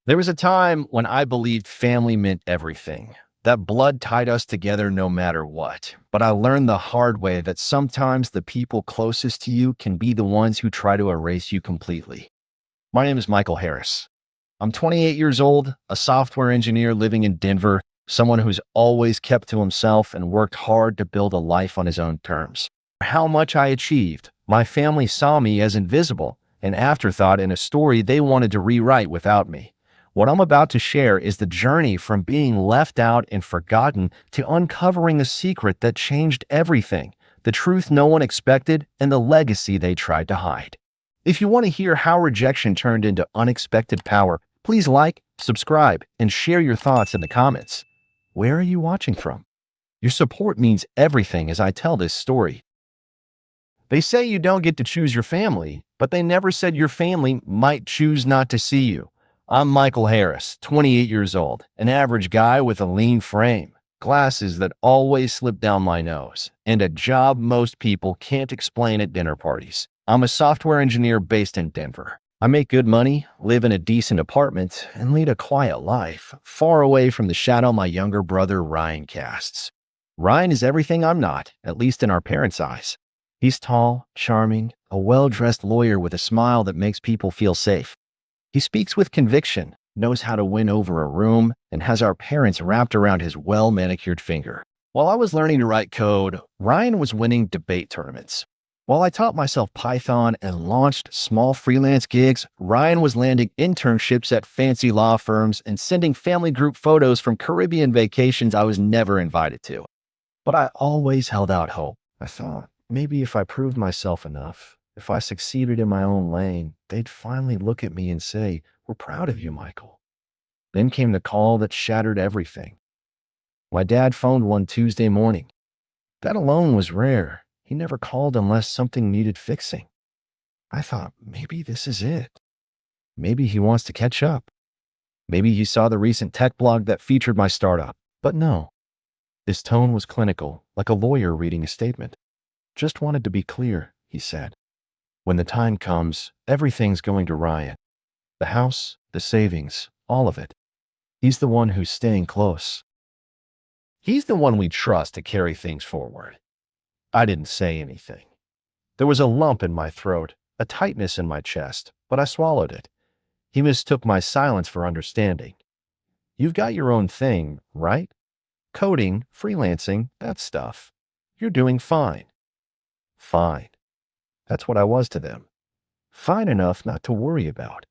There was a time when I believed family meant everything, that blood tied us together no matter what. But I learned the hard way that sometimes the people closest to you can be the ones who try to erase you completely. My name is Michael Harris. I'm 28 years old, a software engineer living in Denver, someone who's always kept to himself and worked hard to build a life on his own terms. How much I achieved, my family saw me as invisible, an afterthought in a story they wanted to rewrite without me. What I'm about to share is the journey from being left out and forgotten to uncovering a secret that changed everything, the truth no one expected, and the legacy they tried to hide. If you want to hear how rejection turned into unexpected power, please like, subscribe, and share your thoughts in the comments. Where are you watching from? Your support means everything as I tell this story. They say you don't get to choose your family, but they never said your family might choose not to see you. I'm Michael Harris, 28 years old, an average guy with a lean frame, glasses that always slip down my nose, and a job most people can't explain at dinner parties. I'm a software engineer based in Denver. I make good money, live in a decent apartment, and lead a quiet life, far away from the shadow my younger brother Ryan casts. Ryan is everything I'm not, at least in our parents' eyes. He's tall, charming, a well-dressed lawyer with a smile that makes people feel safe. He speaks with conviction, knows how to win over a room, and has our parents wrapped around his well-manicured finger. While I was learning to write code, Ryan was winning debate tournaments. While I taught myself Python and launched small freelance gigs, Ryan was landing internships at fancy law firms and sending family group photos from Caribbean vacations I was never invited to. But I always held out hope. I thought, maybe if I proved myself enough, if I succeeded in my own lane, they'd finally look at me and say, "We're proud of you, Michael." Then came the call that shattered everything. My dad phoned one Tuesday morning. That alone was rare. He never called unless something needed fixing. I thought, maybe this is it. Maybe he wants to catch up. Maybe he saw the recent tech blog that featured my startup. But no. His tone was clinical, like a lawyer reading a statement. "Just wanted to be clear," he said. "When the time comes, everything's going to Ryan. The house, the savings, all of it. He's the one who's staying close. He's the one we trust to carry things forward." I didn't say anything. There was a lump in my throat, a tightness in my chest, but I swallowed it. He mistook my silence for understanding. "You've got your own thing, right? Coding, freelancing, that stuff. You're doing fine." Fine. That's what I was to them. Fine enough not to worry about.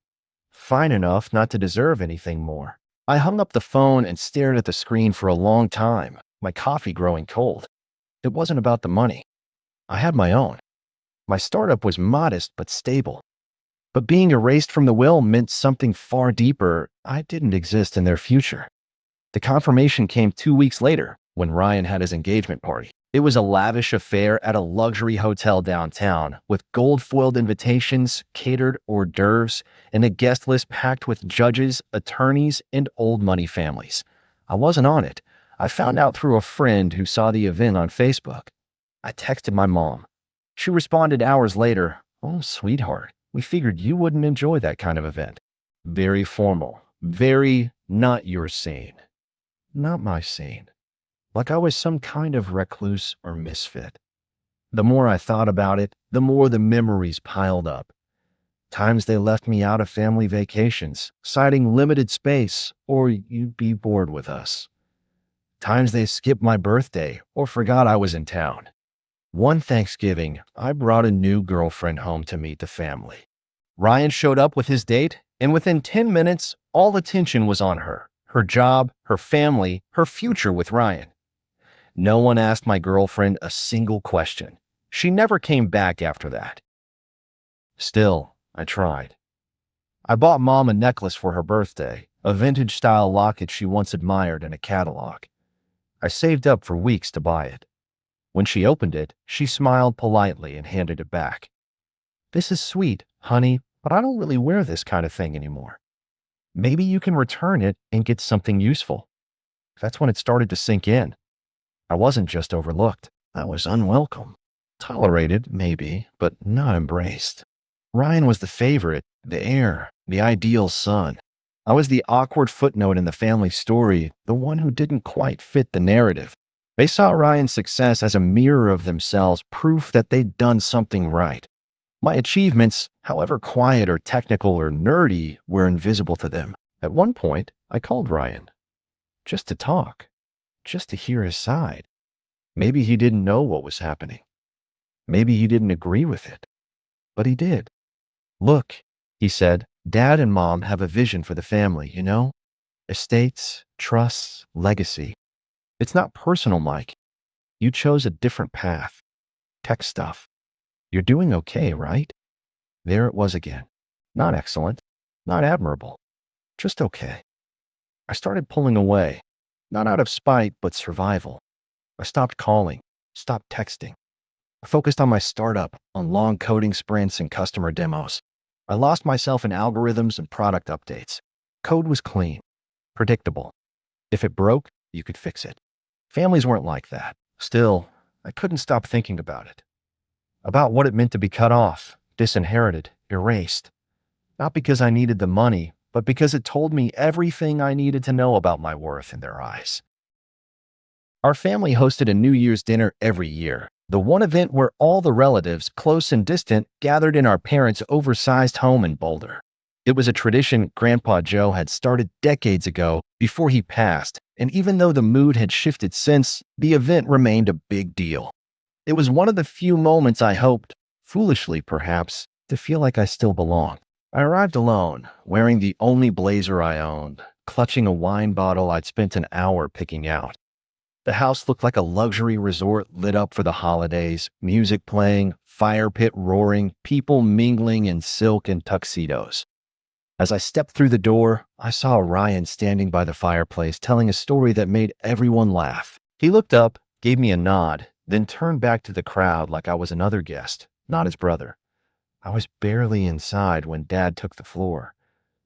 Fine enough not to deserve anything more. I hung up the phone and stared at the screen for a long time, my coffee growing cold. It wasn't about the money. I had my own. My startup was modest but stable. But being erased from the will meant something far deeper. I didn't exist in their future. The confirmation came 2 weeks later when Ryan had his engagement party. It was a lavish affair at a luxury hotel downtown with gold-foiled invitations, catered hors d'oeuvres, and a guest list packed with judges, attorneys, and old money families. I wasn't on it. I found out through a friend who saw the event on Facebook. I texted my mom. She responded hours later, "Oh, sweetheart, we figured you wouldn't enjoy that kind of event." Very formal, very not your scene. Not my scene. Like I was some kind of recluse or misfit. The more I thought about it, the more the memories piled up. Times they left me out of family vacations, citing limited space or "you'd be bored with us." Times they skipped my birthday or forgot I was in town. One Thanksgiving, I brought a new girlfriend home to meet the family. Ryan showed up with his date, and within 10 minutes, all attention was on her job, her family, her future with Ryan. No one asked my girlfriend a single question. She never came back after that. Still, I tried. I bought Mom a necklace for her birthday, a vintage-style locket she once admired in a catalog. I saved up for weeks to buy it. When she opened it, she smiled politely and handed it back. "This is sweet, honey, but I don't really wear this kind of thing anymore. Maybe you can return it and get something useful." That's when it started to sink in. I wasn't just overlooked. I was unwelcome. Tolerated, maybe, but not embraced. Ryan was the favorite, the heir, the ideal son. I was the awkward footnote in the family story, the one who didn't quite fit the narrative. They saw Ryan's success as a mirror of themselves, proof that they'd done something right. My achievements, however quiet or technical or nerdy, were invisible to them. At one point, I called Ryan, just to talk, just to hear his side. Maybe he didn't know what was happening. Maybe he didn't agree with it. But he did. Look, he said, Dad and Mom have a vision for the family, you know? Estates, trusts, legacy. It's not personal, Mike. You chose a different path. Tech stuff. You're doing okay, right? There it was again. Not excellent, not admirable, just okay. I started pulling away, not out of spite, but survival. I stopped calling, stopped texting. I focused on my startup, on long coding sprints and customer demos. I lost myself in algorithms and product updates. Code was clean, predictable. If it broke, you could fix it. Families weren't like that. Still, I couldn't stop thinking about it. About what it meant to be cut off, disinherited, erased. Not because I needed the money, but because it told me everything I needed to know about my worth in their eyes. Our family hosted a New Year's dinner every year, the one event where all the relatives, close and distant, gathered in our parents' oversized home in Boulder. It was a tradition Grandpa Joe had started decades ago before he passed, and even though the mood had shifted since, the event remained a big deal. It was one of the few moments I hoped, foolishly perhaps, to feel like I still belonged. I arrived alone, wearing the only blazer I owned, clutching a wine bottle I'd spent an hour picking out. The house looked like a luxury resort lit up for the holidays, music playing, fire pit roaring, people mingling in silk and tuxedos. As I stepped through the door, I saw Ryan standing by the fireplace telling a story that made everyone laugh. He looked up, gave me a nod, then turned back to the crowd like I was another guest, not his brother. I was barely inside when Dad took the floor.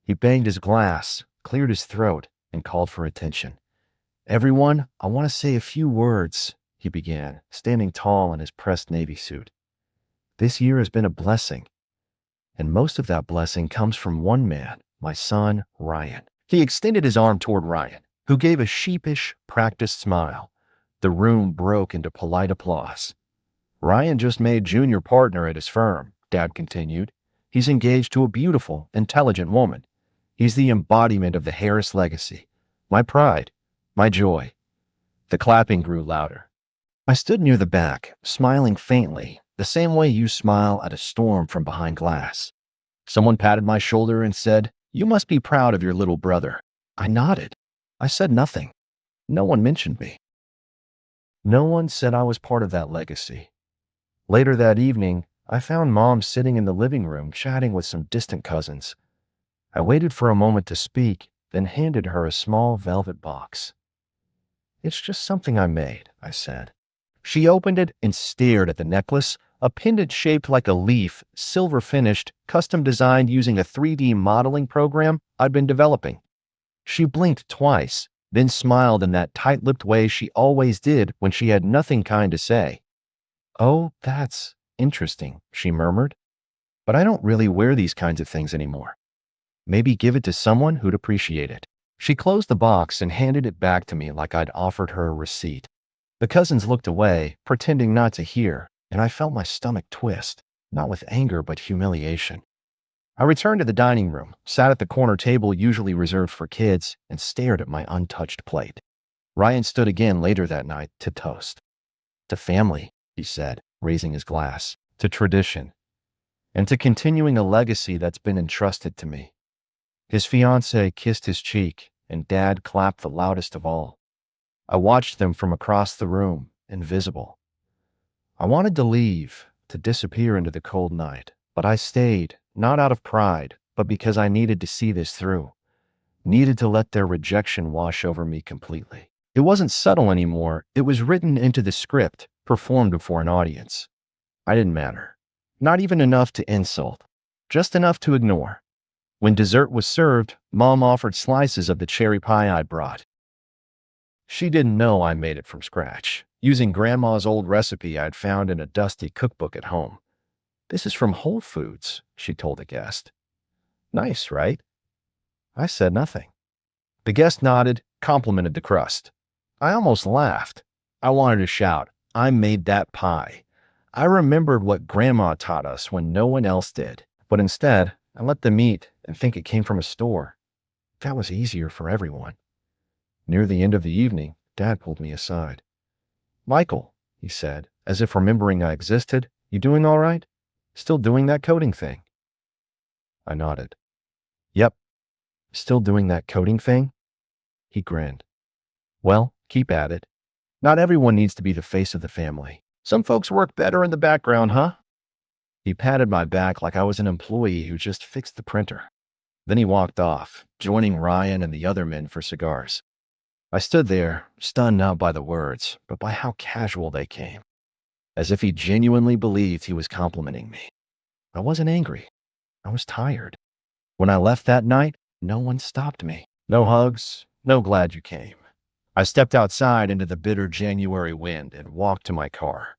He banged his glass, cleared his throat, and called for attention. Everyone, I want to say a few words, he began, standing tall in his pressed Navy suit. This year has been a blessing, and most of that blessing comes from one man, my son, Ryan. He extended his arm toward Ryan, who gave a sheepish, practiced smile. The room broke into polite applause. Ryan just made junior partner at his firm, Dad continued. He's engaged to a beautiful, intelligent woman. He's the embodiment of the Harris legacy. My pride. My joy. The clapping grew louder. I stood near the back, smiling faintly, the same way you smile at a storm from behind glass. Someone patted my shoulder and said, "You must be proud of your little brother." I nodded. I said nothing. No one mentioned me. No one said I was part of that legacy. Later that evening, I found Mom sitting in the living room chatting with some distant cousins. I waited for a moment to speak, then handed her a small velvet box. "It's just something I made," I said. She opened it and stared at the necklace, a pendant shaped like a leaf, silver finished, custom designed using a 3D modeling program I'd been developing. She blinked twice, then smiled in that tight-lipped way she always did when she had nothing kind to say. "Oh, that's interesting," she murmured. "But I don't really wear these kinds of things anymore. Maybe give it to someone who'd appreciate it." She closed the box and handed it back to me like I'd offered her a receipt. The cousins looked away, pretending not to hear, and I felt my stomach twist, not with anger but humiliation. I returned to the dining room, sat at the corner table usually reserved for kids, and stared at my untouched plate. Ryan stood again later that night to toast. "To family," he said, raising his glass, "to tradition, and to continuing a legacy that's been entrusted to me." His fiancée kissed his cheek, and Dad clapped the loudest of all. I watched them from across the room, invisible. I wanted to leave, to disappear into the cold night, but I stayed, not out of pride, but because I needed to see this through, needed to let their rejection wash over me completely. It wasn't subtle anymore. It was written into the script, performed before an audience. I didn't matter. Not even enough to insult, just enough to ignore. When dessert was served, Mom offered slices of the cherry pie I'd brought. She didn't know I made it from scratch, using Grandma's old recipe I'd found in a dusty cookbook at home. "This is from Whole Foods," she told a guest. "Nice, right?" I said nothing. The guest nodded, complimented the crust. I almost laughed. I wanted to shout, I made that pie. I remembered what Grandma taught us when no one else did, but instead, I let them eat and think it came from a store. That was easier for everyone. Near the end of the evening, Dad pulled me aside. Michael, he said, as if remembering I existed, you doing all right? Still doing that coding thing? I nodded. Yep, still doing that coding thing? He grinned. Well, keep at it. Not everyone needs to be the face of the family. Some folks work better in the background, huh? He patted my back like I was an employee who just fixed the printer. Then he walked off, joining Ryan and the other men for cigars. I stood there, stunned not by the words, but by how casual they came, as if he genuinely believed he was complimenting me. I wasn't angry. I was tired. When I left that night, no one stopped me. No hugs, no glad you came. I stepped outside into the bitter January wind and walked to my car.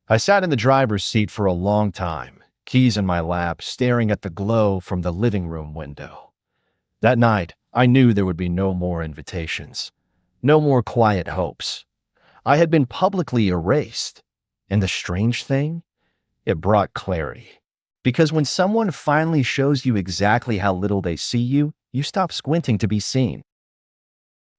I sat in the driver's seat for a long time, keys in my lap, staring at the glow from the living room window. That night, I knew there would be no more invitations, no more quiet hopes. I had been publicly erased, and the strange thing, it brought clarity. Because when someone finally shows you exactly how little they see you, you stop squinting to be seen.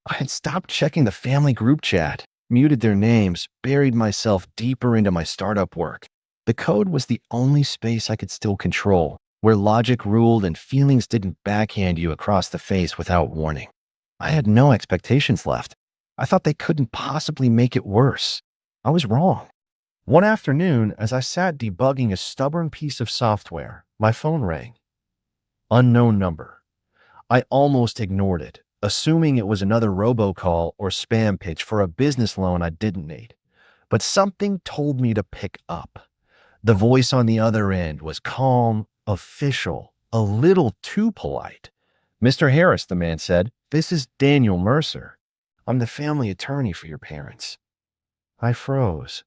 I had stopped checking the family group chat, muted their names, buried myself deeper into my startup work. The code was the only space I could still control, where logic ruled and feelings didn't backhand you across the face without warning. I had no expectations left. I thought they couldn't possibly make it worse. I was wrong. One afternoon, as I sat debugging a stubborn piece of software, my phone rang. Unknown number. I almost ignored it, assuming it was another robocall or spam pitch for a business loan I didn't need. But something told me to pick up. The voice on the other end was calm, official, a little too polite. Mr. Harris, the man said, this is Daniel Mercer. I'm the family attorney for your parents. I froze.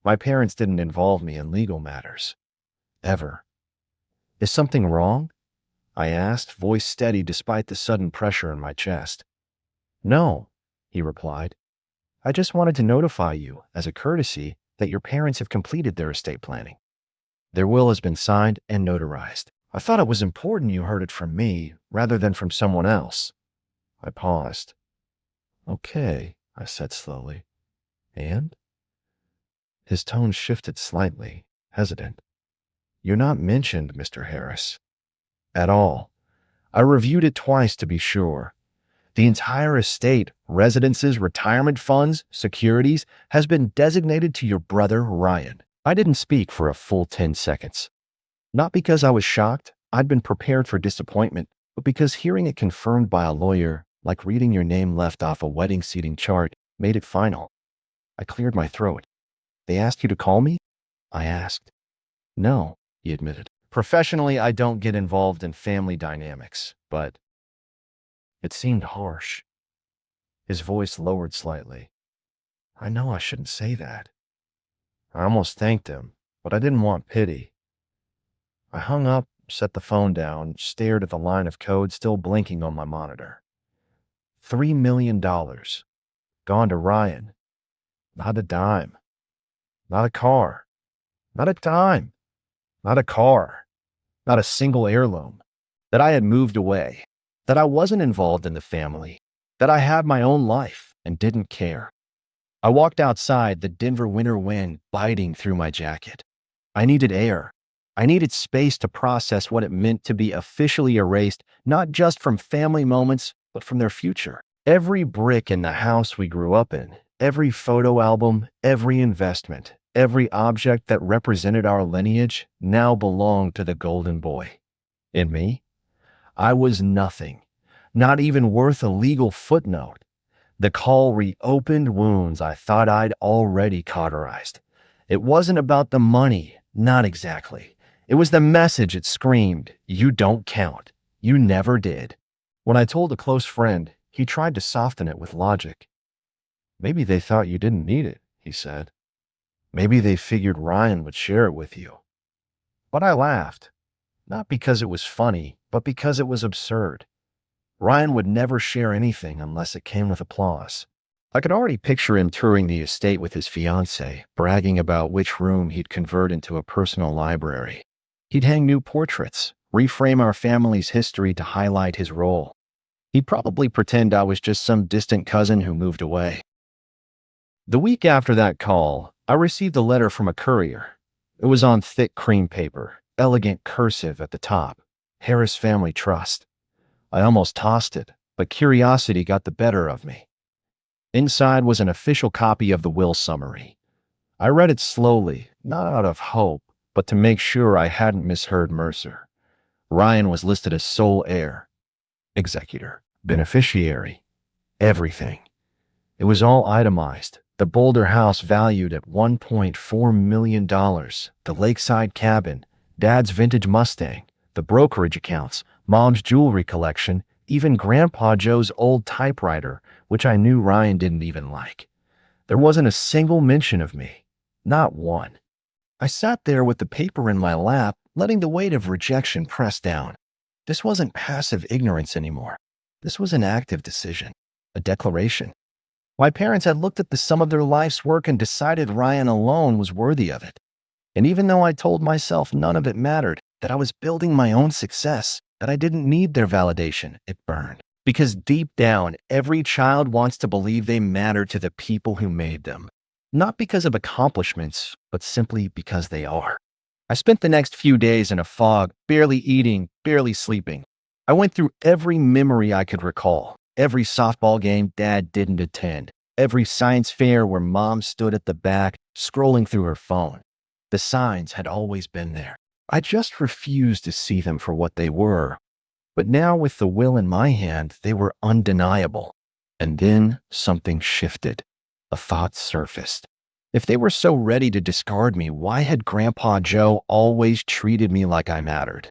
My parents didn't involve me in legal matters. Ever. Is something wrong? I asked, voice steady despite the sudden pressure in my chest. No, he replied. I just wanted to notify you, as a courtesy, that your parents have completed their estate planning. Their will has been signed and notarized. I thought it was important you heard it from me rather than from someone else. I paused. Okay, I said slowly. And? His tone shifted slightly, hesitant. You're not mentioned, Mr. Harris. At all. I reviewed it twice to be sure. The entire estate, residences, retirement funds, securities, has been designated to your brother, Ryan. I didn't speak for a full 10 seconds. Not because I was shocked, I'd been prepared for disappointment, but because hearing it confirmed by a lawyer, like reading your name left off a wedding seating chart, made it final. I cleared my throat. They asked you to call me? I asked. No, he admitted. Professionally, I don't get involved in family dynamics, but it seemed harsh. His voice lowered slightly. I know I shouldn't say that. I almost thanked him, but I didn't want pity. I hung up, set the phone down, stared at the line of code still blinking on my monitor. $3 million. Gone to Ryan. Not a dime. Not a car. Not a dime. Not a car. Not a single heirloom. That I had moved away. That I wasn't involved in the family. That I had my own life and didn't care. I walked outside, the Denver winter wind biting through my jacket. I needed air. I needed space to process what it meant to be officially erased, not just from family moments, but from their future. Every brick in the house we grew up in, every photo album, every investment, every object that represented our lineage now belonged to the golden boy. And me? I was nothing, not even worth a legal footnote. The call reopened wounds I thought I'd already cauterized. It wasn't about the money, not exactly. It was the message it screamed, you don't count. You never did. When I told a close friend, he tried to soften it with logic. Maybe they thought you didn't need it, he said. Maybe they figured Ryan would share it with you. But I laughed, not because it was funny, but because it was absurd. Ryan would never share anything unless it came with applause. I could already picture him touring the estate with his fiancée, bragging about which room he'd convert into a personal library. He'd hang new portraits, reframe our family's history to highlight his role. He'd probably pretend I was just some distant cousin who moved away. The week after that call, I received a letter from a courier. It was on thick cream paper, elegant cursive at the top. Harris Family Trust. I almost tossed it, but curiosity got the better of me. Inside was an official copy of the will summary. I read it slowly, not out of hope, but to make sure I hadn't misheard Mercer. Ryan was listed as sole heir, executor, beneficiary, everything. It was all itemized. The Boulder house valued at $1.4 million, the lakeside cabin, Dad's vintage Mustang, the brokerage accounts, Mom's jewelry collection, even Grandpa Joe's old typewriter, which I knew Ryan didn't even like. There wasn't a single mention of me. Not one. I sat there with the paper in my lap, letting the weight of rejection press down. This wasn't passive ignorance anymore. This was an active decision, a declaration. My parents had looked at the sum of their life's work and decided Ryan alone was worthy of it. And even though I told myself none of it mattered, that I was building my own success, that I didn't need their validation, it burned. Because deep down, every child wants to believe they matter to the people who made them. Not because of accomplishments, but simply because they are. I spent the next few days in a fog, barely eating, barely sleeping. I went through every memory I could recall. Every softball game Dad didn't attend. Every science fair where Mom stood at the back, scrolling through her phone. The signs had always been there. I just refused to see them for what they were. But now with the will in my hand, they were undeniable. And then something shifted. A thought surfaced. If they were so ready to discard me, why had Grandpa Joe always treated me like I mattered?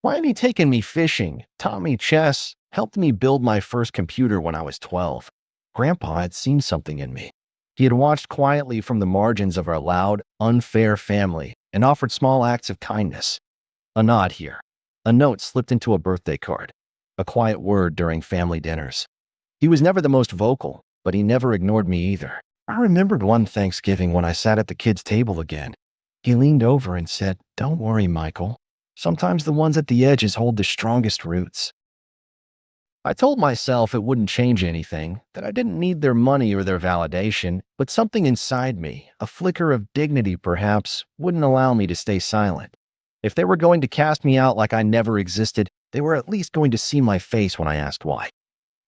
Why had he taken me fishing, taught me chess, helped me build my first computer when I was 12? Grandpa had seen something in me. He had watched quietly from the margins of our loud, unfair family and offered small acts of kindness. A nod here. A note slipped into a birthday card. A quiet word during family dinners. He was never the most vocal, but he never ignored me either. I remembered one Thanksgiving when I sat at the kids' table again. He leaned over and said, "Don't worry, Michael. Sometimes the ones at the edges hold the strongest roots." I told myself it wouldn't change anything, that I didn't need their money or their validation, but something inside me, a flicker of dignity perhaps, wouldn't allow me to stay silent. If they were going to cast me out like I never existed, they were at least going to see my face when I asked why.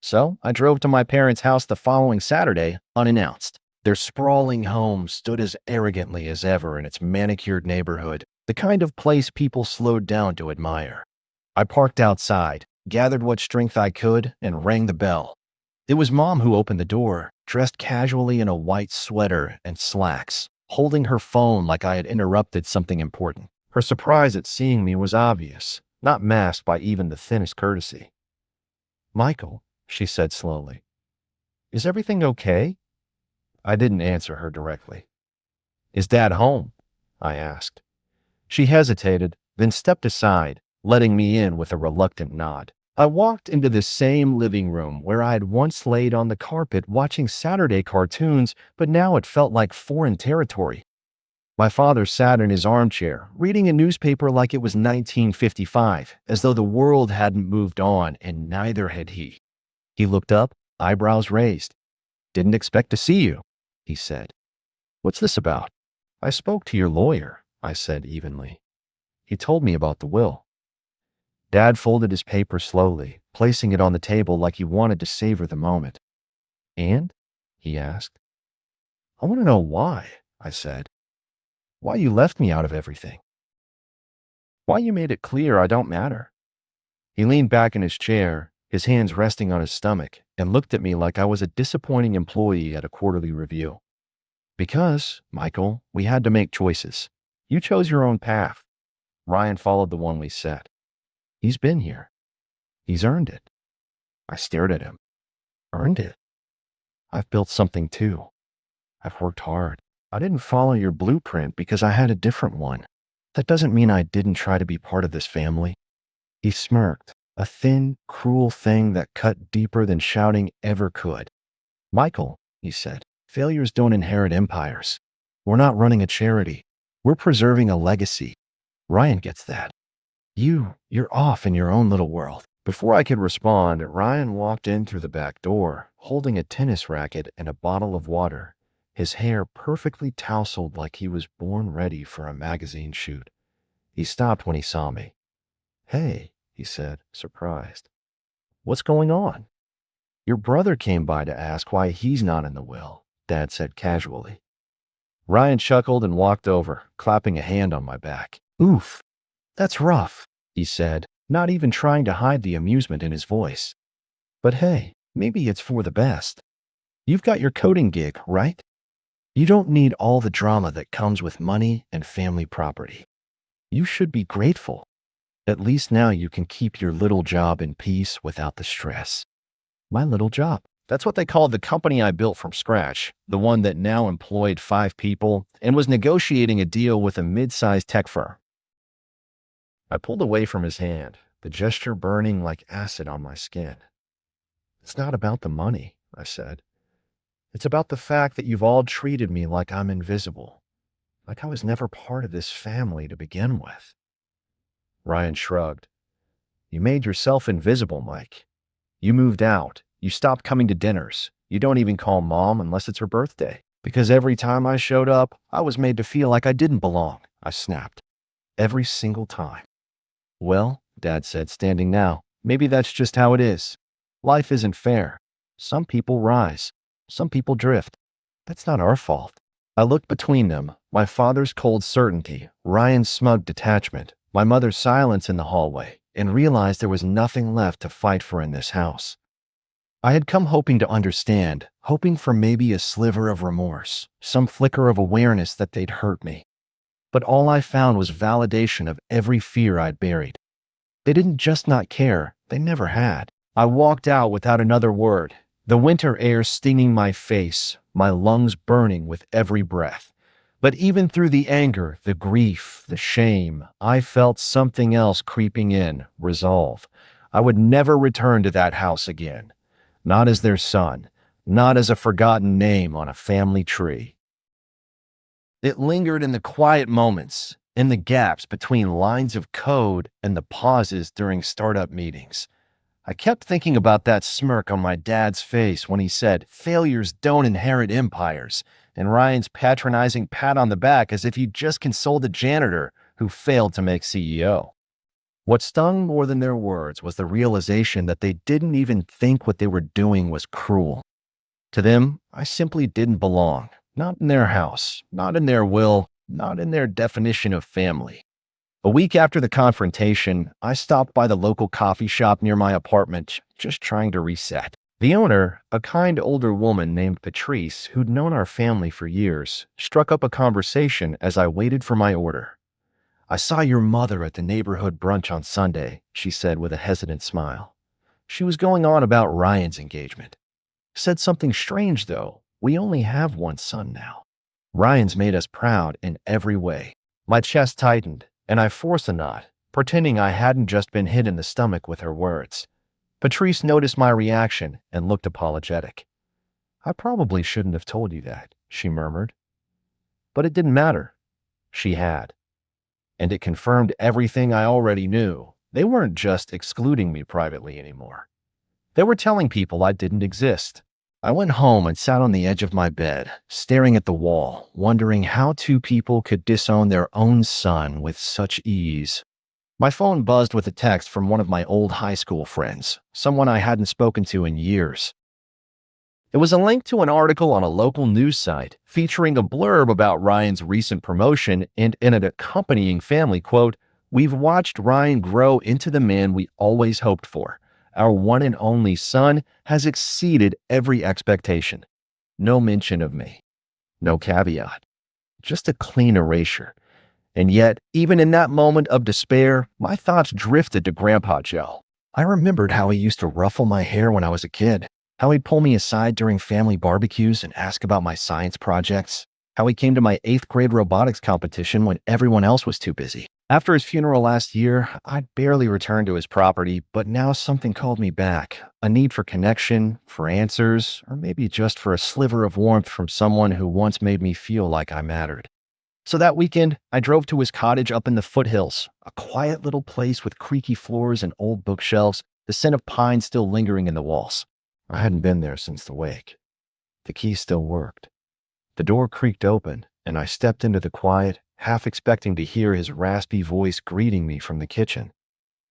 So I drove to my parents' house the following Saturday, unannounced. Their sprawling home stood as arrogantly as ever in its manicured neighborhood, the kind of place people slowed down to admire. I parked outside, gathered what strength I could, and rang the bell. It was Mom who opened the door, dressed casually in a white sweater and slacks, holding her phone like I had interrupted something important. Her surprise at seeing me was obvious, not masked by even the thinnest courtesy. "Michael," she said slowly, "is everything okay?" I didn't answer her directly. "Is Dad home?" I asked. She hesitated, then stepped aside, letting me in with a reluctant nod. I walked into the same living room where I had once laid on the carpet watching Saturday cartoons, but now it felt like foreign territory. My father sat in his armchair, reading a newspaper like it was 1955, as though the world hadn't moved on, and neither had he. He looked up, eyebrows raised. "Didn't expect to see you," he said. "What's this about?" "I spoke to your lawyer," I said evenly. "He told me about the will." Dad folded his paper slowly, placing it on the table like he wanted to savor the moment. "And?" he asked. "I want to know why," I said. "Why you left me out of everything. Why you made it clear I don't matter." He leaned back in his chair, his hands resting on his stomach, and looked at me like I was a disappointing employee at a quarterly review. "Because, Michael, we had to make choices. You chose your own path. Ryan followed the one we set. He's been here. He's earned it." I stared at him. "Earned it? I've built something too. I've worked hard. I didn't follow your blueprint because I had a different one. That doesn't mean I didn't try to be part of this family." He smirked, A thin, cruel thing that cut deeper than shouting ever could. Michael, he said, failures don't inherit empires. We're not running a charity. We're preserving a legacy. Ryan gets that. You're off in your own little world. Before I could respond, Ryan walked in through the back door, holding a tennis racket and a bottle of water, his hair perfectly tousled like he was born ready for a magazine shoot. He stopped when he saw me. Hey, he said, surprised. What's going on? Your brother came by to ask why he's not in the will, Dad said casually. Ryan chuckled and walked over, clapping a hand on my back. Oof, that's rough, he said, not even trying to hide the amusement in his voice. But hey, maybe it's for the best. You've got your coding gig, right? You don't need all the drama that comes with money and family property. You should be grateful. At least now you can keep your little job in peace without the stress. My little job. That's what they called the company I built from scratch, the one that now employed 5 people and was negotiating a deal with a mid-sized tech firm. I pulled away from his hand, the gesture burning like acid on my skin. It's not about the money, I said. It's about the fact that you've all treated me like I'm invisible, like I was never part of this family to begin with. Ryan shrugged. You made yourself invisible, Mike. You moved out. You stopped coming to dinners. You don't even call Mom unless it's her birthday. Because every time I showed up, I was made to feel like I didn't belong, I snapped. Every single time. Well, Dad said, standing now, maybe that's just how it is. Life isn't fair. Some people rise. Some people drift. That's not our fault. I looked between them, my father's cold certainty, Ryan's smug detachment, my mother's silence in the hallway, and realized there was nothing left to fight for in this house. I had come hoping to understand, hoping for maybe a sliver of remorse, some flicker of awareness that they'd hurt me. But all I found was validation of every fear I'd buried. They didn't just not care, they never had. I walked out without another word, the winter air stinging my face, my lungs burning with every breath. But even through the anger, the grief, the shame, I felt something else creeping in, resolve. I would never return to that house again. Not as their son, not as a forgotten name on a family tree. It lingered in the quiet moments, in the gaps between lines of code and the pauses during startup meetings. I kept thinking about that smirk on my dad's face when he said, failures don't inherit empires, and Ryan's patronizing pat on the back as if he'd just consoled a janitor who failed to make CEO. What stung more than their words was the realization that they didn't even think what they were doing was cruel. To them, I simply didn't belong. Not in their house, not in their will, not in their definition of family. A week after the confrontation, I stopped by the local coffee shop near my apartment, just trying to reset. The owner, a kind older woman named Patrice, who'd known our family for years, struck up a conversation as I waited for my order. I saw your mother at the neighborhood brunch on Sunday, she said with a hesitant smile. She was going on about Ryan's engagement. Said something strange, though. We only have one son now. Ryan's made us proud in every way. My chest tightened, and I forced a nod, pretending I hadn't just been hit in the stomach with her words. Patrice noticed my reaction and looked apologetic. I probably shouldn't have told you that, she murmured. But it didn't matter. She had. And it confirmed everything I already knew. They weren't just excluding me privately anymore. They were telling people I didn't exist. I went home and sat on the edge of my bed, staring at the wall, wondering how 2 people could disown their own son with such ease. My phone buzzed with a text from one of my old high school friends, someone I hadn't spoken to in years. It was a link to an article on a local news site featuring a blurb about Ryan's recent promotion and in an accompanying family quote, "We've watched Ryan grow into the man we always hoped for. Our one and only son has exceeded every expectation." No mention of me. No caveat. Just a clean erasure. And yet, even in that moment of despair, my thoughts drifted to Grandpa Joe. I remembered how he used to ruffle my hair when I was a kid, how he'd pull me aside during family barbecues and ask about my science projects, how he came to my 8th grade robotics competition when everyone else was too busy. After his funeral last year, I'd barely returned to his property, but now something called me back. A need for connection, for answers, or maybe just for a sliver of warmth from someone who once made me feel like I mattered. So that weekend, I drove to his cottage up in the foothills, a quiet little place with creaky floors and old bookshelves, the scent of pine still lingering in the walls. I hadn't been there since the wake. The key still worked. The door creaked open, and I stepped into the quiet, half expecting to hear his raspy voice greeting me from the kitchen.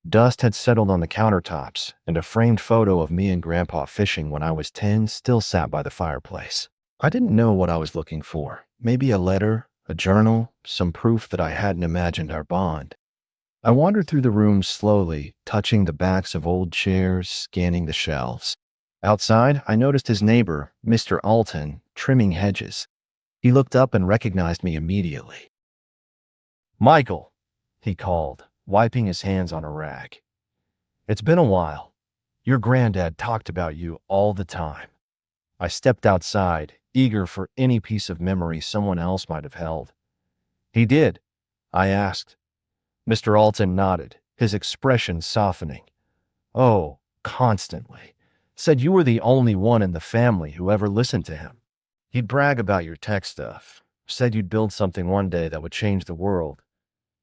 Dust had settled on the countertops, and a framed photo of me and Grandpa fishing when I was 10 still sat by the fireplace. I didn't know what I was looking for. Maybe a letter, a journal, some proof that I hadn't imagined our bond. I wandered through the room slowly, touching the backs of old chairs, scanning the shelves. Outside, I noticed his neighbor, Mr. Alton, trimming hedges. He looked up and recognized me immediately. "Michael," he called, wiping his hands on a rag. "It's been a while. Your granddad talked about you all the time." I stepped outside, eager for any piece of memory someone else might have held. "He did?" I asked. Mr. Alton nodded, his expression softening. "Oh, constantly. Said you were the only one in the family who ever listened to him. He'd brag about your tech stuff. Said you'd build something one day that would change the world.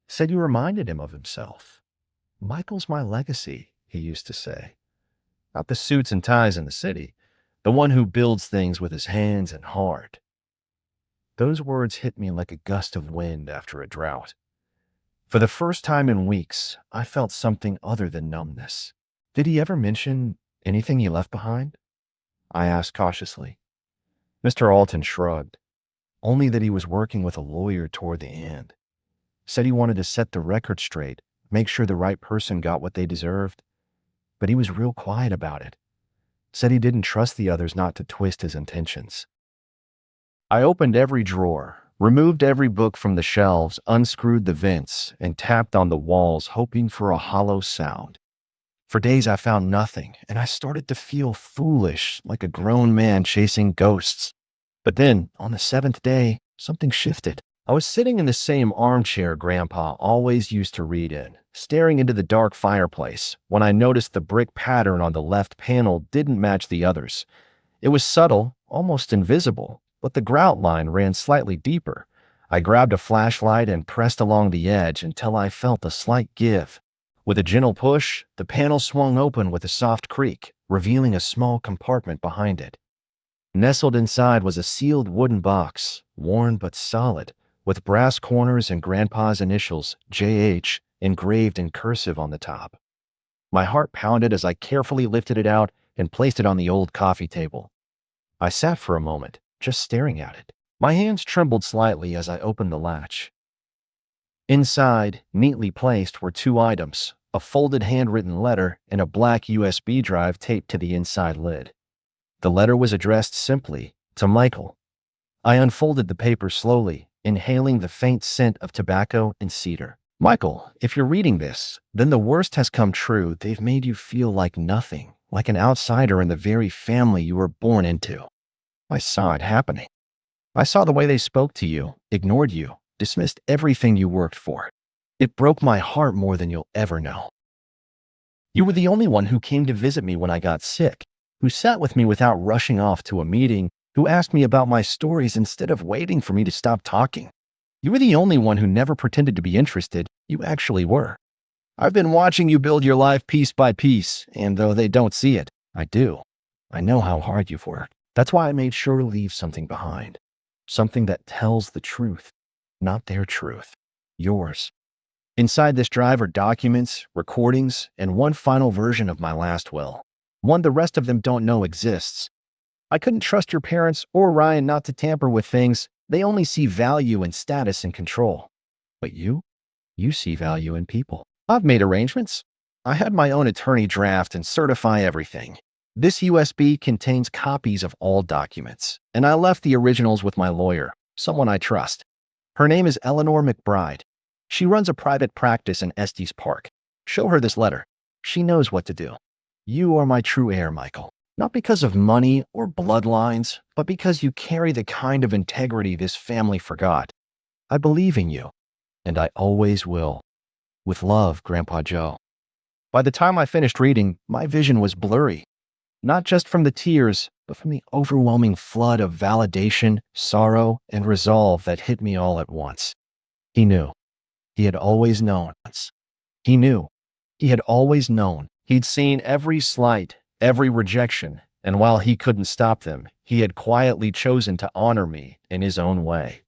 Said you reminded him of himself. 'Michael's my legacy,' he used to say. Not the suits and ties in the city, the one who builds things with his hands and heart." Those words hit me like a gust of wind after a drought. For the first time in weeks, I felt something other than numbness. "Did he ever mention anything he left behind?" I asked cautiously. Mr. Alton shrugged. Only that he was working with a lawyer toward the end. Said he wanted to set the record straight, make sure the right person got what they deserved. But he was real quiet about it. Said he didn't trust the others not to twist his intentions. I opened every drawer, removed every book from the shelves, unscrewed the vents, and tapped on the walls, hoping for a hollow sound. For days I found nothing, and I started to feel foolish, like a grown man chasing ghosts. But then, on the seventh day, something shifted. I was sitting in the same armchair Grandpa always used to read in, staring into the dark fireplace, when I noticed the brick pattern on the left panel didn't match the others. It was subtle, almost invisible, but the grout line ran slightly deeper. I grabbed a flashlight and pressed along the edge until I felt a slight give. With a gentle push, the panel swung open with a soft creak, revealing a small compartment behind it. Nestled inside was a sealed wooden box, worn but solid, with brass corners and Grandpa's initials, J.H., engraved in cursive on the top. My heart pounded as I carefully lifted it out and placed it on the old coffee table. I sat for a moment, just staring at it. My hands trembled slightly as I opened the latch. Inside, neatly placed, were two items, a folded handwritten letter and a black USB drive taped to the inside lid. The letter was addressed simply, to Michael. I unfolded the paper slowly, inhaling the faint scent of tobacco and cedar. "Michael, if you're reading this, then the worst has come true. They've made you feel like nothing, like an outsider in the very family you were born into." I saw it happening. I saw the way they spoke to you, ignored you, dismissed everything you worked for. It broke my heart more than you'll ever know. You were the only one who came to visit me when I got sick, who sat with me without rushing off to a meeting, who asked me about my stories instead of waiting for me to stop talking. You were the only one who never pretended to be interested. You actually were. I've been watching you build your life piece by piece, and though they don't see it, I do. I know how hard you've worked. That's why I made sure to leave something behind. Something that tells the truth, not their truth, yours. Inside this drive are documents, recordings, and one final version of my last will. One the rest of them don't know exists. I couldn't trust your parents or Ryan not to tamper with things. They only see value in status and control. But you see value in people. I've made arrangements. I had my own attorney draft and certify everything. This USB contains copies of all documents, and I left the originals with my lawyer, someone I trust. Her name is Eleanor McBride. She runs a private practice in Estes Park. Show her this letter. She knows what to do. You are my true heir, Michael. Not because of money or bloodlines, but because you carry the kind of integrity this family forgot. I believe in you, and I always will. With love, Grandpa Joe. By the time I finished reading, my vision was blurry, not just from the tears, but from the overwhelming flood of validation, sorrow, and resolve that hit me all at once. He knew. He had always known. He knew. He had always known. He'd seen every slight, every rejection, and while he couldn't stop them, he had quietly chosen to honor me in his own way.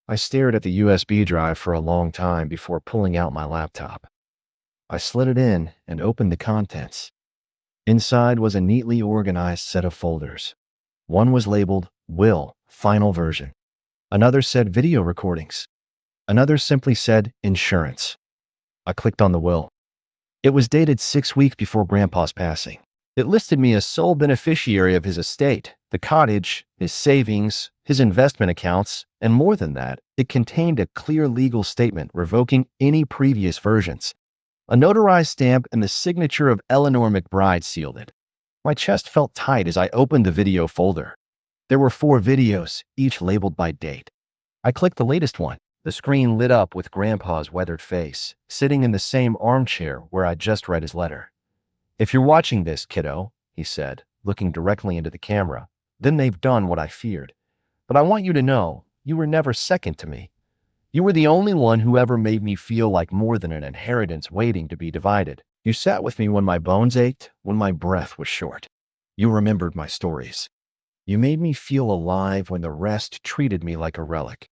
I stared at the USB drive for a long time before pulling out my laptop. I slid it in and opened the contents. Inside was a neatly organized set of folders. One was labeled Will, Final Version. Another said Video Recordings. Another simply said Insurance. I clicked on the will. It was dated 6 weeks before Grandpa's passing. It listed me as sole beneficiary of his estate, the cottage, his savings, his investment accounts, and more than that, it contained a clear legal statement revoking any previous versions. A notarized stamp and the signature of Eleanor McBride sealed it. My chest felt tight as I opened the video folder. There were 4 videos, each labeled by date. I clicked the latest one. The screen lit up with Grandpa's weathered face, sitting in the same armchair where I'd just read his letter. "If you're watching this, kiddo," he said, looking directly into the camera, "then they've done what I feared. But I want you to know, you were never second to me. You were the only one who ever made me feel like more than an inheritance waiting to be divided. You sat with me when my bones ached, when my breath was short. You remembered my stories. You made me feel alive when the rest treated me like a relic."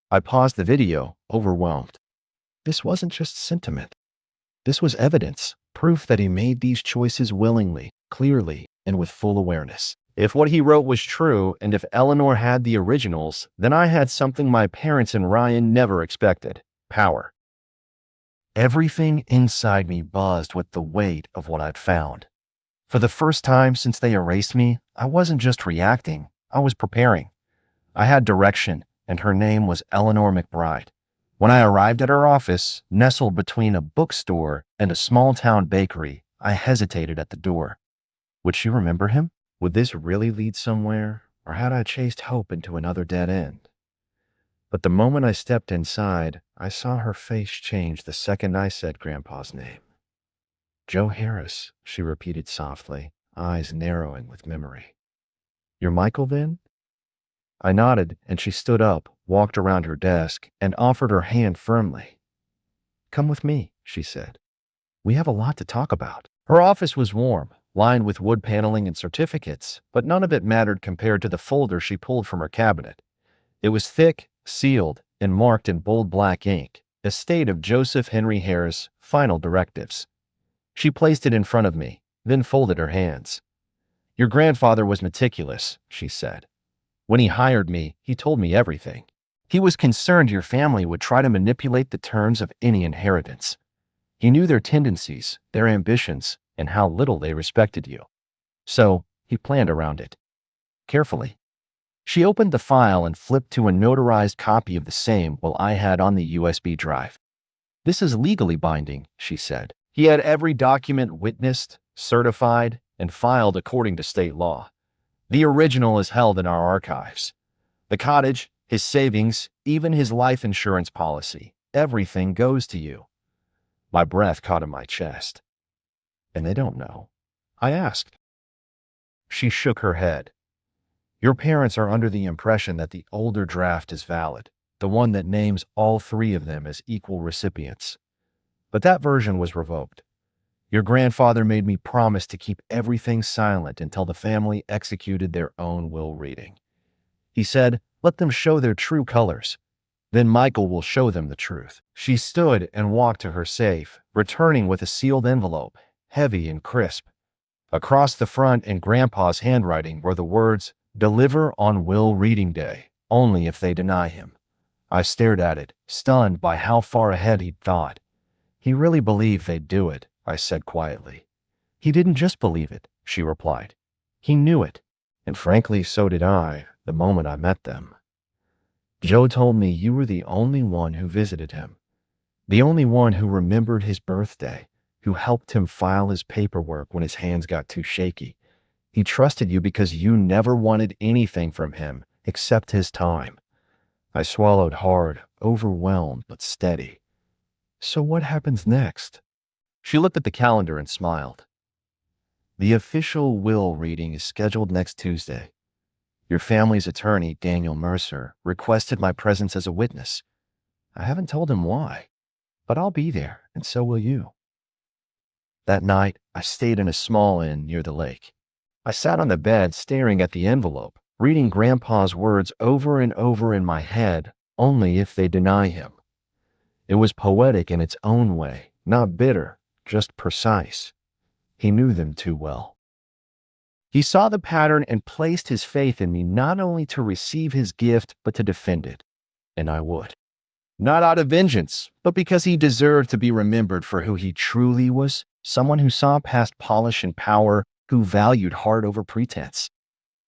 I paused the video, overwhelmed. This wasn't just sentiment. This was evidence, proof that he made these choices willingly, clearly, and with full awareness. If what he wrote was true, and if Eleanor had the originals, then I had something my parents and Ryan never expected: power. Everything inside me buzzed with the weight of what I'd found. For the first time since they erased me, I wasn't just reacting, I was preparing. I had direction, and her name was Eleanor McBride. When I arrived at her office, nestled between a bookstore and a small-town bakery, I hesitated at the door. Would she remember him? Would this really lead somewhere, or had I chased hope into another dead end? But the moment I stepped inside, I saw her face change the second I said Grandpa's name. "Joe Harris," she repeated softly, eyes narrowing with memory. "You're Michael, then?" I nodded, and she stood up, walked around her desk, and offered her hand firmly. "Come with me," she said. "We have a lot to talk about." Her office was warm, lined with wood paneling and certificates, but none of it mattered compared to the folder she pulled from her cabinet. It was thick, sealed, and marked in bold black ink, Estate of Joseph Henry Harris, Final Directives. She placed it in front of me, then folded her hands. "Your grandfather was meticulous," she said. "When he hired me, he told me everything. He was concerned your family would try to manipulate the terms of any inheritance. He knew their tendencies, their ambitions, and how little they respected you. So he planned around it. Carefully." She opened the file and flipped to a notarized copy of the same while I had on the USB drive. "This is legally binding," she said. "He had every document witnessed, certified, and filed according to state law. The original is held in our archives. The cottage, his savings, even his life insurance policy, everything goes to you." My breath caught in my chest. "And they don't know?" I asked. She shook her head. "Your parents are under the impression that the older draft is valid, the one that names all 3 of them as equal recipients. But that version was revoked. Your grandfather made me promise to keep everything silent until the family executed their own will reading. He said, let them show their true colors. Then Michael will show them the truth." She stood and walked to her safe, returning with a sealed envelope, heavy and crisp. Across the front in Grandpa's handwriting were the words, "Deliver on will reading day, only if they deny him." I stared at it, stunned by how far ahead he'd thought. He really believed they'd do it, I said quietly. "He didn't just believe it," she replied. "He knew it. And frankly, so did I, the moment I met them. Joe told me you were the only one who visited him, the only one who remembered his birthday, who helped him file his paperwork when his hands got too shaky. He trusted you because you never wanted anything from him except his time." I swallowed hard, overwhelmed but steady. So what happens next? She looked at the calendar and smiled. The official will reading is scheduled next Tuesday. Your family's attorney, Daniel Mercer, requested my presence as a witness. I haven't told him why, but I'll be there, and so will you. That night, I stayed in a small inn near the lake. I sat on the bed staring at the envelope, reading Grandpa's words over and over in my head, only if they deny him. It was poetic in its own way, not bitter, just precise. He knew them too well. He saw the pattern and placed his faith in me not only to receive his gift, but to defend it. And I would. Not out of vengeance, but because he deserved to be remembered for who he truly was, someone who saw past polish and power, who valued heart over pretense.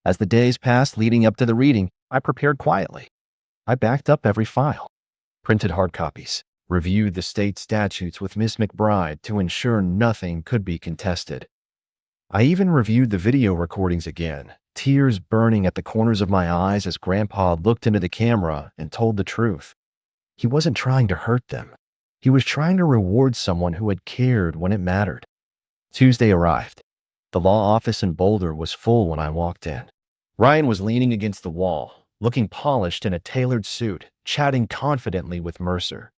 As the days passed leading up to the reading, I prepared quietly. I backed up every file, printed hard copies, reviewed the state statutes with Miss McBride to ensure nothing could be contested. I even reviewed the video recordings again, tears burning at the corners of my eyes as Grandpa looked into the camera and told the truth. He wasn't trying to hurt them. He was trying to reward someone who had cared when it mattered. Tuesday arrived. The law office in Boulder was full when I walked in. Ryan was leaning against the wall, looking polished in a tailored suit, chatting confidently with Mercer.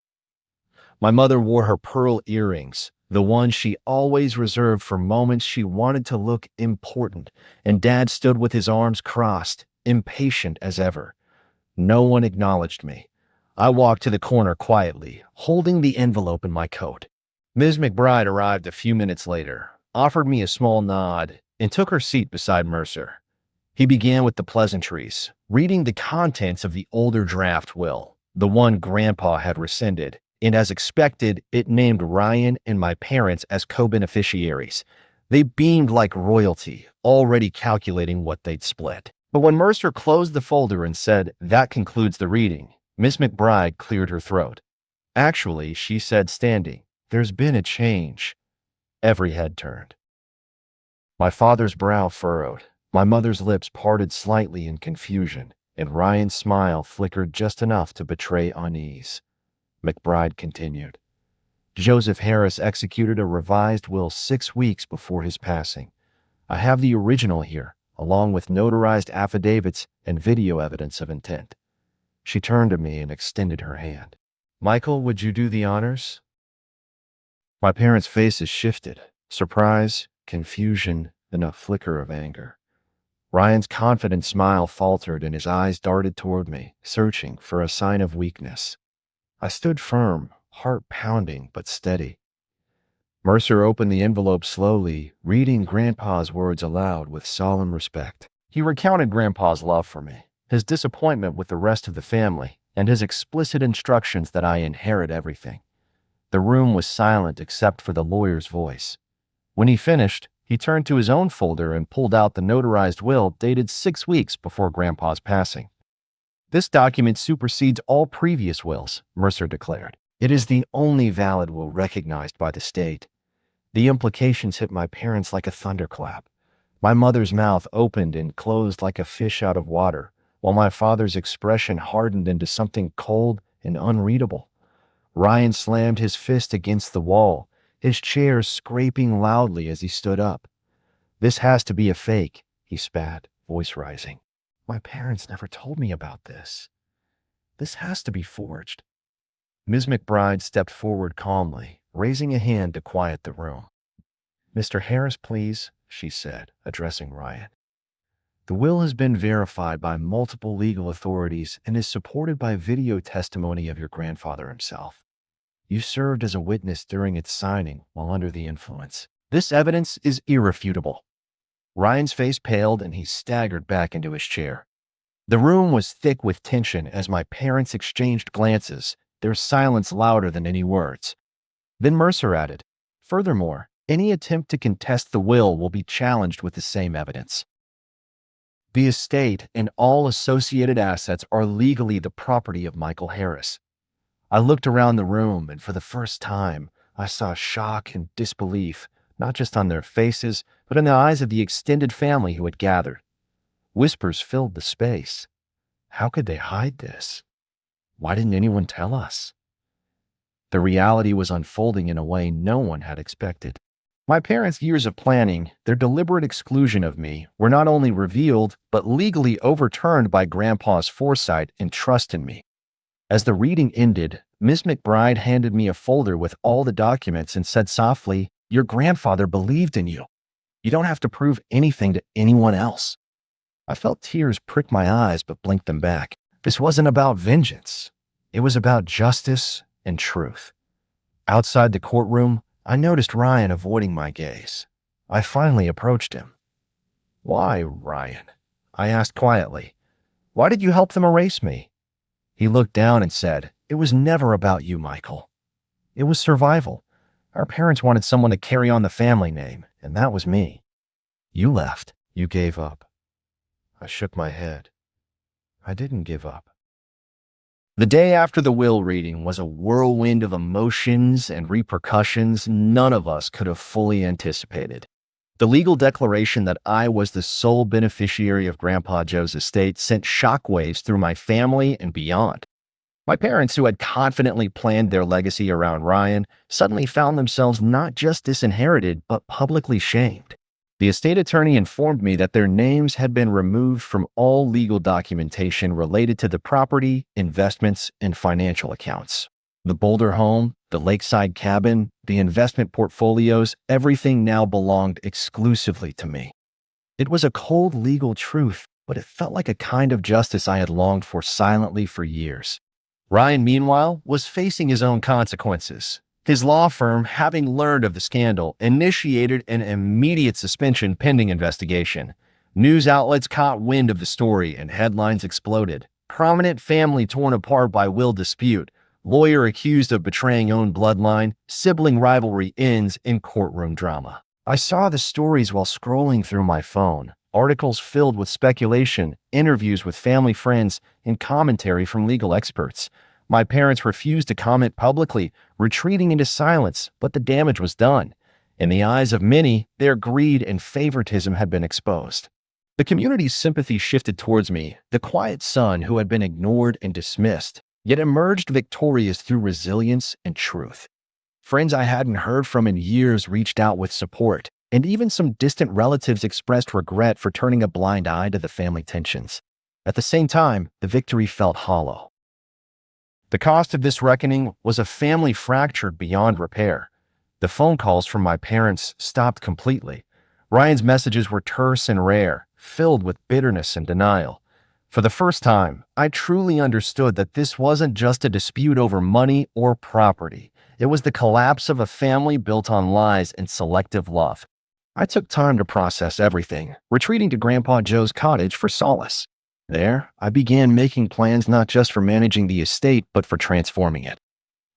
My mother wore her pearl earrings, the ones she always reserved for moments she wanted to look important, and Dad stood with his arms crossed, impatient as ever. No one acknowledged me. I walked to the corner quietly, holding the envelope in my coat. Ms. McBride arrived a few minutes later, offered me a small nod, and took her seat beside Mercer. He began with the pleasantries, reading the contents of the older draft will, the one Grandpa had rescinded, and as expected, it named Ryan and my parents as co-beneficiaries. They beamed like royalty, already calculating what they'd split. But when Mercer closed the folder and said, "That concludes the reading," Miss McBride cleared her throat. "Actually," she said, standing, "there's been a change." Every head turned. My father's brow furrowed, my mother's lips parted slightly in confusion, and Ryan's smile flickered just enough to betray unease. McBride continued. Joseph Harris executed a revised will 6 weeks before his passing. I have the original here, along with notarized affidavits and video evidence of intent. She turned to me and extended her hand. "Michael, would you do the honors?" My parents' faces shifted, surprise, confusion, and a flicker of anger. Ryan's confident smile faltered and his eyes darted toward me, searching for a sign of weakness. I stood firm, heart pounding but steady. Mercer opened the envelope slowly, reading Grandpa's words aloud with solemn respect. He recounted Grandpa's love for me, his disappointment with the rest of the family, and his explicit instructions that I inherit everything. The room was silent except for the lawyer's voice. When he finished, he turned to his own folder and pulled out the notarized will dated 6 weeks before Grandpa's passing. "This document supersedes all previous wills," Mercer declared. "It is the only valid will recognized by the state." The implications hit my parents like a thunderclap. My mother's mouth opened and closed like a fish out of water, while my father's expression hardened into something cold and unreadable. Ryan slammed his fist against the wall, his chair scraping loudly as he stood up. "This has to be a fake," he spat, voice rising. "My parents never told me about this. This has to be forged." Ms. McBride stepped forward calmly, raising a hand to quiet the room. "Mr. Harris, please," she said, addressing Ryan. "The will has been verified by multiple legal authorities and is supported by video testimony of your grandfather himself. You served as a witness during its signing while under the influence. This evidence is irrefutable." Ryan's face paled and he staggered back into his chair. The room was thick with tension as my parents exchanged glances, their silence louder than any words. Then Mercer added, "Furthermore, any attempt to contest the will be challenged with the same evidence. The estate and all associated assets are legally the property of Michael Harris." I looked around the room, and for the first time, I saw shock and disbelief, not just on their faces, but in the eyes of the extended family who had gathered. Whispers filled the space. How could they hide this? Why didn't anyone tell us? The reality was unfolding in a way no one had expected. My parents' years of planning, their deliberate exclusion of me, were not only revealed, but legally overturned by Grandpa's foresight and trust in me. As the reading ended, Miss McBride handed me a folder with all the documents and said softly, "Your grandfather believed in you. You don't have to prove anything to anyone else." I felt tears prick my eyes but blinked them back. This wasn't about vengeance. It was about justice and truth. Outside the courtroom, I noticed Ryan avoiding my gaze. I finally approached him. "Why, Ryan?" I asked quietly. "Why did you help them erase me?" He looked down and said, "It was never about you, Michael. It was survival. Our parents wanted someone to carry on the family name, and that was me. You left. You gave up." I shook my head. I didn't give up. The day after the will reading was a whirlwind of emotions and repercussions none of us could have fully anticipated. The legal declaration that I was the sole beneficiary of Grandpa Joe's estate sent shockwaves through my family and beyond. My parents, who had confidently planned their legacy around Ryan, suddenly found themselves not just disinherited, but publicly shamed. The estate attorney informed me that their names had been removed from all legal documentation related to the property, investments, and financial accounts. The Boulder home, the lakeside cabin, the investment portfolios, everything now belonged exclusively to me. It was a cold legal truth, but it felt like a kind of justice I had longed for silently for years. Ryan, meanwhile, was facing his own consequences. His law firm, having learned of the scandal, initiated an immediate suspension pending investigation. News outlets caught wind of the story and headlines exploded. Prominent family torn apart by will dispute. Lawyer accused of betraying own bloodline. Sibling rivalry ends in courtroom drama. I saw the stories while scrolling through my phone. Articles filled with speculation, interviews with family friends, and commentary from legal experts. My parents refused to comment publicly, retreating into silence, but the damage was done. In the eyes of many, their greed and favoritism had been exposed. The community's sympathy shifted towards me, the quiet son who had been ignored and dismissed, yet emerged victorious through resilience and truth. Friends I hadn't heard from in years reached out with support, and even some distant relatives expressed regret for turning a blind eye to the family tensions. At the same time, the victory felt hollow. The cost of this reckoning was a family fractured beyond repair. The phone calls from my parents stopped completely. Ryan's messages were terse and rare, filled with bitterness and denial. For the first time, I truly understood that this wasn't just a dispute over money or property. It was the collapse of a family built on lies and selective love. I took time to process everything, retreating to Grandpa Joe's cottage for solace. There, I began making plans not just for managing the estate, but for transforming it.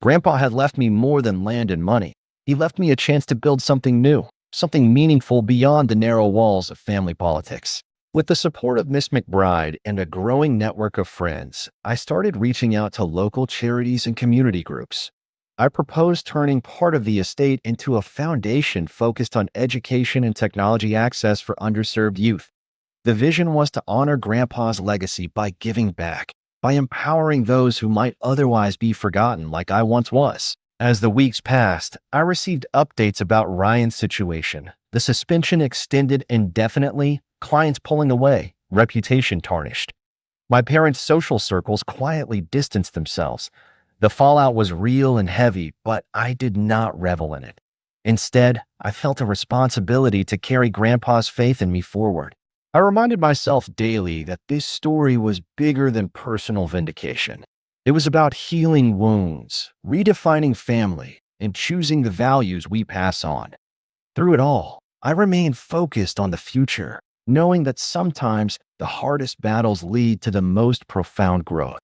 Grandpa had left me more than land and money. He left me a chance to build something new, something meaningful beyond the narrow walls of family politics. With the support of Miss McBride and a growing network of friends, I started reaching out to local charities and community groups. I proposed turning part of the estate into a foundation focused on education and technology access for underserved youth. The vision was to honor Grandpa's legacy by giving back, by empowering those who might otherwise be forgotten like I once was. As the weeks passed, I received updates about Ryan's situation. The suspension extended indefinitely, clients pulling away, reputation tarnished. My parents' social circles quietly distanced themselves. The fallout was real and heavy, but I did not revel in it. Instead, I felt a responsibility to carry Grandpa's faith in me forward. I reminded myself daily that this story was bigger than personal vindication. It was about healing wounds, redefining family, and choosing the values we pass on. Through it all, I remained focused on the future, knowing that sometimes the hardest battles lead to the most profound growth.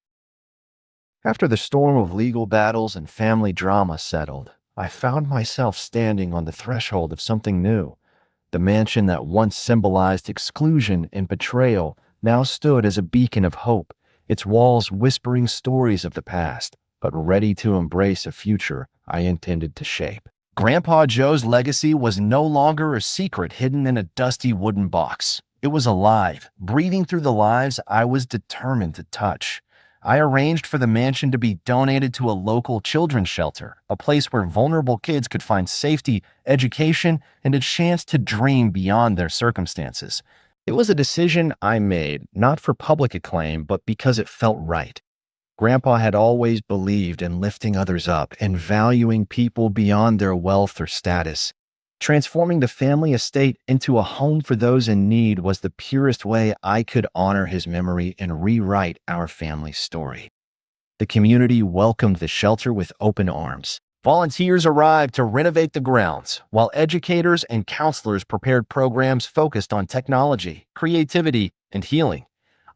After the storm of legal battles and family drama settled, I found myself standing on the threshold of something new. The mansion that once symbolized exclusion and betrayal now stood as a beacon of hope, its walls whispering stories of the past, but ready to embrace a future I intended to shape. Grandpa Joe's legacy was no longer a secret hidden in a dusty wooden box. It was alive, breathing through the lives I was determined to touch. I arranged for the mansion to be donated to a local children's shelter, a place where vulnerable kids could find safety, education, and a chance to dream beyond their circumstances. It was a decision I made, not for public acclaim, but because it felt right. Grandpa had always believed in lifting others up and valuing people beyond their wealth or status. Transforming the family estate into a home for those in need was the purest way I could honor his memory and rewrite our family's story. The community welcomed the shelter with open arms. Volunteers arrived to renovate the grounds, while educators and counselors prepared programs focused on technology, creativity, and healing.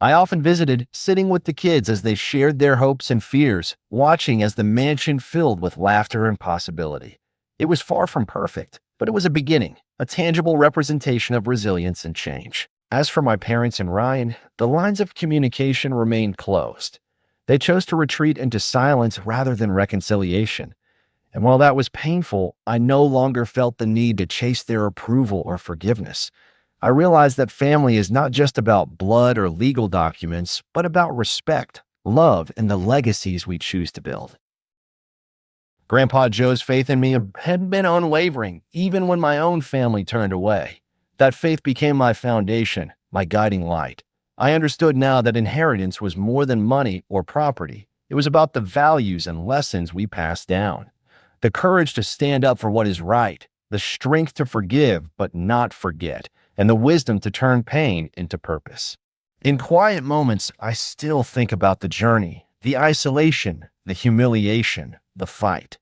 I often visited, sitting with the kids as they shared their hopes and fears, watching as the mansion filled with laughter and possibility. It was far from perfect, but it was a beginning, a tangible representation of resilience and change. As for my parents and Ryan, the lines of communication remained closed. They chose to retreat into silence rather than reconciliation. And while that was painful, I no longer felt the need to chase their approval or forgiveness. I realized that family is not just about blood or legal documents, but about respect, love, and the legacies we choose to build. Grandpa Joe's faith in me had been unwavering, even when my own family turned away. That faith became my foundation, my guiding light. I understood now that inheritance was more than money or property. It was about the values and lessons we passed down. The courage to stand up for what is right, the strength to forgive but not forget, and the wisdom to turn pain into purpose. In quiet moments, I still think about the journey, the isolation, the humiliation, the fight.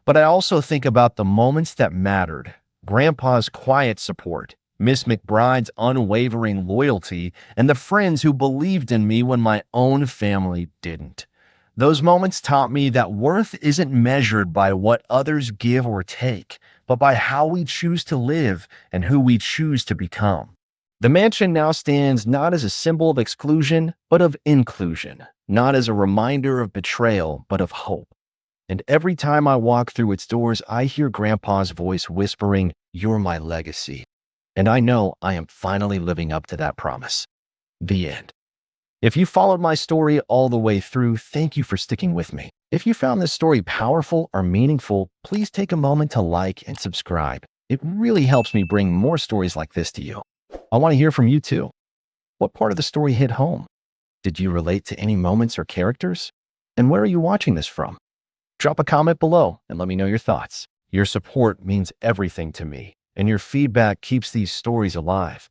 But I also think about the moments that mattered: Grandpa's quiet support, Miss McBride's unwavering loyalty, and the friends who believed in me when my own family didn't. Those moments taught me that worth isn't measured by what others give or take, but by how we choose to live and who we choose to become. The mansion now stands not as a symbol of exclusion, but of inclusion, not as a reminder of betrayal, but of hope. And every time I walk through its doors, I hear Grandpa's voice whispering, "You're my legacy." And I know I am finally living up to that promise. The end. If you followed my story all the way through, thank you for sticking with me. If you found this story powerful or meaningful, please take a moment to like and subscribe. It really helps me bring more stories like this to you. I want to hear from you too. What part of the story hit home? Did you relate to any moments or characters? And where are you watching this from? Drop a comment below and let me know your thoughts. Your support means everything to me, and your feedback keeps these stories alive.